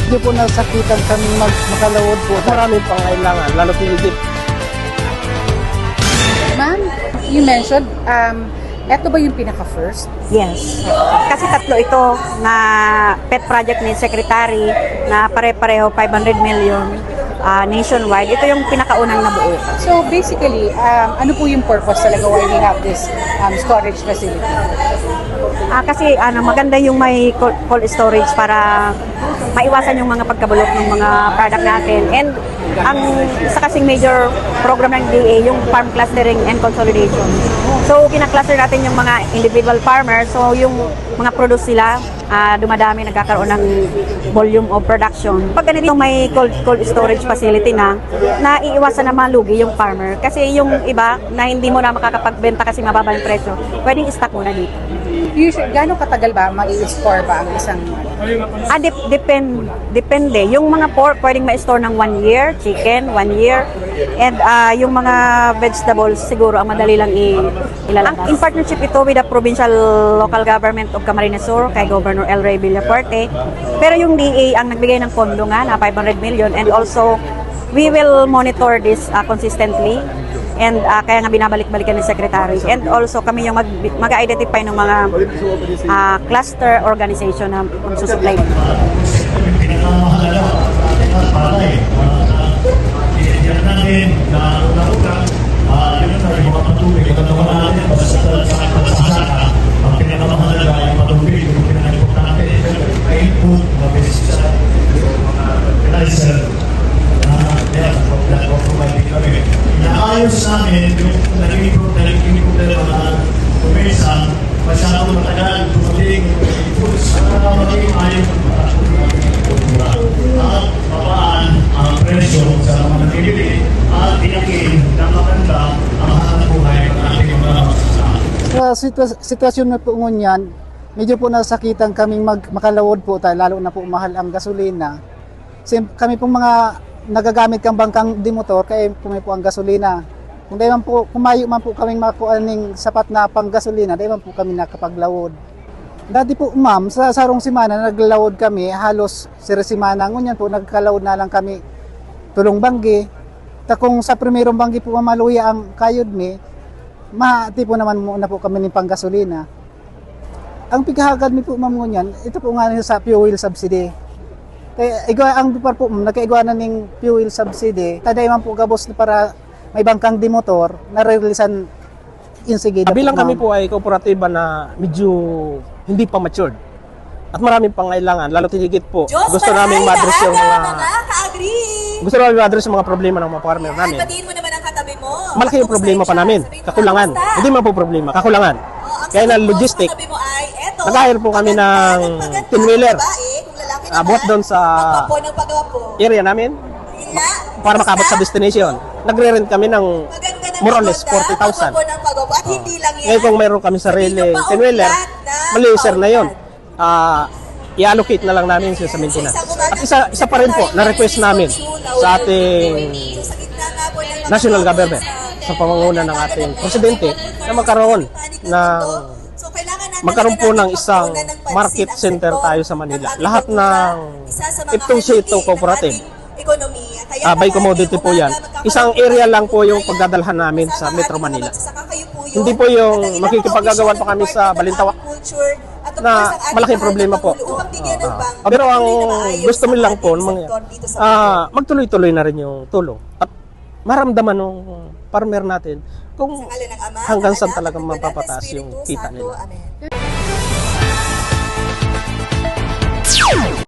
Medyo po nasakitan kami makalawod po. Maraming pangailangan, lalo pinigit. Ma'am, you mentioned, eto ba yung pinaka-first? Yes. Kasi tatlo ito na pet project ni Secretary na pare-pareho 500 million nationwide. Ito yung pinakaunang nabuo. So basically, ano po yung purpose talaga why we have this storage facility? Kasi maganda yung may cold storage para maiwasan yung mga pagkabulok ng mga product natin. And ang isa kasing major program ng DA, yung farm clustering and consolidation. So, kinakluster natin yung mga individual farmers. So, yung mga produce sila, dumadami, nagkakaroon ng volume of production. Pag ganito may cold storage facility na iiwasan na malugi yung farmer. Kasi yung iba na hindi mo na makakapagbenta kasi mababa yung presyo, pwedeng i-stock muna dito. Usually, gano'ng katagal ba mai-store ba ang isang? Depende. Yung mga pork, pwedeng ma-store ng 1 year, chicken, 1 year, and yung mga vegetables, siguro, ang madali lang ilalabas. In partnership ito with the provincial local government of Camarines Sur, kay Governor El Rey Villafuerte. Pero yung DA ang nagbigay ng pondo nga na 500 million, and also, we will monitor this consistently. And kaya nga binabalik-balikan ni Secretary. And also kami yung mag-identify ng mga cluster organization na magsusupply. Pinakamahalaga at palay. Pinagyan natin na unang-unang yun na yung mga patubig. Ito naman natin sa kasaka. Ang pinakamahalaga yung patubig. Yung pinagyan natin ay input, mabilis sa mga fertilizer. Inaayos namin yung naging-improve na mga kumesa, masyadong matagal, dumating yung foods, maging ayos at mabaan ang presyo sa mga nagigili at tinakin na maganda ang hanap buhay ng ating mga Sa sitwasyon na po ngunyan, medyo po nasakitan kaming makalawod po tayo, lalo na po mahal ang gasolina. Kami pong mga nagagamit kang bangkang dimotor, kaya pumay po ang gasolina. Kung dahil man po, kumayo man po kaming makuha ng sapat na pang gasolina, dahil man po kami nakapaglawod. Dati po ma'am, sa sarong simana naglalawod kami, halos simana, ngunyan po nagkalawod na lang kami tulong banggi. Kung sa primerong banggi po mamaluya ang kayod mi, mahati po naman muna po kami ng pang gasolina. Ang pigahagad mi po ma'am ngunyan, ito po nga sa fuel subsidy. Ang dupar po, nagkaigwa na ng fuel subsidy, taday man po gabos na para may bangkang dimotor, na-releasean insigida. Bilang kami po ay kooperatiba na medyo hindi pa matured. At maraming pangailangan, lalo tinigit po. Gusto namin ma-address yung mga problema ng mga farmer namin. Batiin mo naman ang katabi mo. Malaki yung problema pa namin, kakulangan. Hindi man po problema, kakulangan. Kaya na logistic, nag-hire po kami ng 10-wheeler. Buhat doon sa area namin para makabot sa destination. Nagre-rent kami ng more or less 40,000. Ngayon kung mayroon kami sarili 10-wheeler, mali-sir na yun. I-allocate na lang namin sa maintenance. At isa pa rin po, na-request namin sa ating national government, sa pamanguna ng ating presidente, na magkaroon po ng isang market center tayo sa Manila. Lahat ng itong sito cooperative, by commodity po yan. Isang area lang po yung pagdadalhan namin sa Metro Manila. Hindi po yung makikipagagawan pa kami sa Balintawak na malaking problema po. Pero ang gusto mo lang po, magtuloy-tuloy na rin yung tulong. At maramdaman ng farmer natin kung hanggang saan talagang mapapataas yung kita nila.